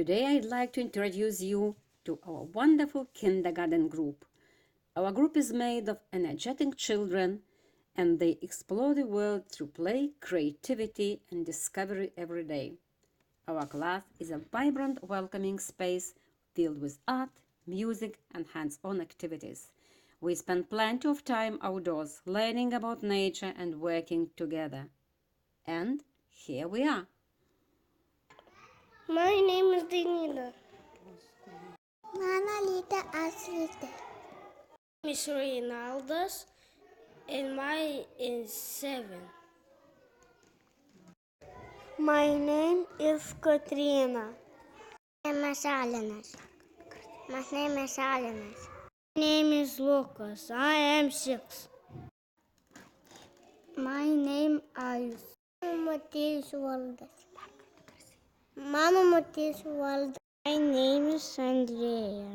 Today I'd like to introduce you to our wonderful kindergarten group. Our group is made of energetic children and they explore the world through play, creativity, and discovery every day. Our class is a vibrant, welcoming space filled with art, music, and hands-on activities. We spend plenty of time outdoors learning about nature and working together. And here we are. My name is Danila. Manalita Aslita. Miss Reynaldas, and my is 7. My name is Katrina. My name is Alinas. My name is Lucas. I am 6. My name is Matheus Waldas. Mama Matheus Walda. My name is Andrea.